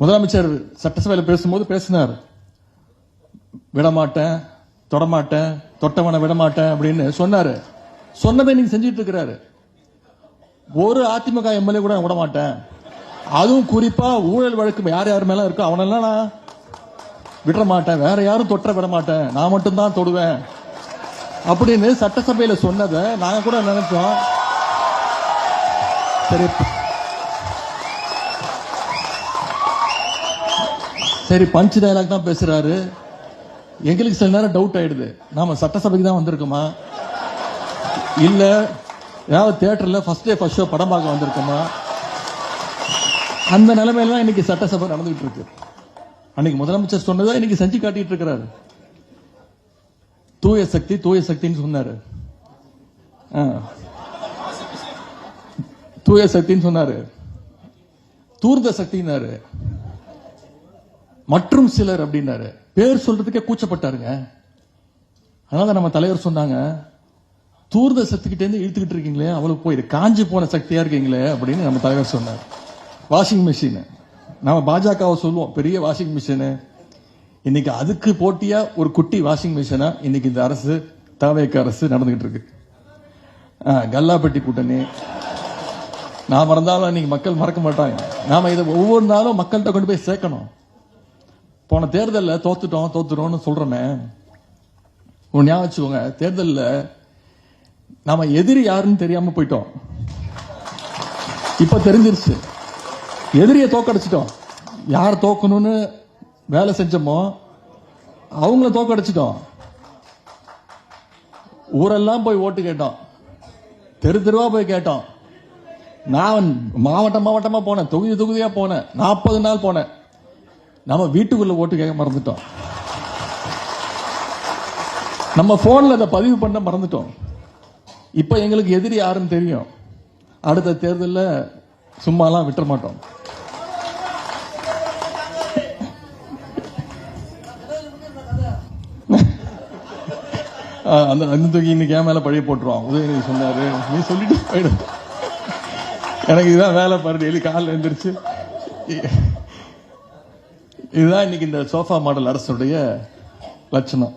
முதலமைச்சர் சட்டசபையில் பேசும்போது பேசினார், விடமாட்டேன், தொடமாட்டேன், தொட்டவனை விடமாட்டேன் அப்படின்னு சொன்னாரு. சொன்னதை நீங்க செஞ்சிட்டு இருக்கிறாரு. ஒரு அதிமுக எம்எல்ஏ கூட விடமாட்டேன், அதுவும் குறிப்பா ஊழல் வழக்கு யார் யார் மேல இருக்கோ அவனெல்லாம் நான் விட மாட்டேன், வேற யாரும் தொட்ட விட மாட்டேன், நான் மட்டும்தான் தொடுவேன் அப்படின்னு சட்டசபையில சொன்னதை நாங்க கூட நினைச்சோம். சரி பஞ்ச் டயலாக் தான் பேசுறாரு. எங்களுக்கு சில நேரம் டவுட் ஆயிடுது, நாம சட்டசபைக்கு தான் வந்திருக்கோமா இல்ல ஏதாவது தியேட்டர்ல ஃபர்ஸ்ட் டே ஃபர்ஸ்ட் ஷோ படம் பார்க்க வந்திருக்கோமா? அந்த நிலைமையெல்லாம் இன்னைக்கு சட்டசபை நடந்துகிட்டு இருக்கு. அன்னைக்கு முதலமைச்சர் சொன்னதை இன்னைக்கு செஞ்சு காட்டிட்டு இருக்கிறாரு. தூய சக்தி தூய சக்தின்னு சொன்னாரு, தூய சக்தின்னு சொன்னாரு, தூர்த சக்தினாரு, மற்றும் சிலர் அப்படின்னாரு. பேர் சொல்றதுக்கே கூச்சப்பட்டாருங்க. அதனால நம்ம தலைவர் சொன்னாங்க, தூர்த சக்திக்கிட்டே இருந்து இழுத்துக்கிட்டு இருக்கீங்களே, அவளுக்கு போய் காஞ்சி போன சக்தியா இருக்கீங்களே அப்படின்னு நம்ம தலைவர் சொன்னார். வாஷிங் மிஷின் நாம பாஜகவை சொல்லுவோம் பெரிய வாஷிங் மிஷின், இன்னைக்கு அதுக்கு போட்டியா ஒரு குட்டி வாஷிங் மிஷினா இன்னைக்கு இந்த அரசு தவேக அரசு நடந்துகிட்டு இருக்கு. கல்லாப்பட்டி கூட்டணி நான் மறந்தாலும் இன்னைக்கு மக்கள் மறக்க மாட்டாங்க. நாம இதை ஒவ்வொரு நாளும் மக்கள்கிட்ட கொண்டு போய் சேர்க்கணும். போன தேர்தலில் தோத்துட்டோம்னு சொல்றோமே, ஞாபகம் வச்சுக்கோங்க, தேர்தலில் நாம எதிரி யாருன்னு தெரியாம போயிட்டோம். இப்ப தெரிஞ்சிருச்சு, எதிரியை தோக்கடிச்சிட்டோம். யார் தோக்கணும்னு வேலை செஞ்சோமோ அவங்கள தோக்கடிச்சிட்டோம். ஊரெல்லாம் போய் ஓட்டு கேட்டோம், தெரு தெருவா போய் கேட்டோம். நான் மாவட்டமா போனேன், தொகுதியா போனேன், 40 நாள் போனேன். நம்ம வீட்டுக்குள்ள ஓட்டு கேட்க மறந்துட்டோம். நம்ம போன்ல அதை பதிவு பண்ண மறந்துட்டோம். இப்ப எங்களுக்கு எதிரி யாருன்னு தெரியும். அடுத்த தேர்தலில் சும்மாலாம் விட்டுற மாட்டோம். அந்த தூக்கி இன்னைக்கு என் மேல பழைய போட்டுருவான். உதயநிதி சொன்னாரு, நீ சொல்லிட்டு போயிடு, எனக்கு இதுதான் வேலை பாரு, டெய்லி காலைல எழுந்திரிச்சு. இதுதான் இன்னைக்கு இந்த சோஃபா மாடல் அரசுடைய லட்சணம்.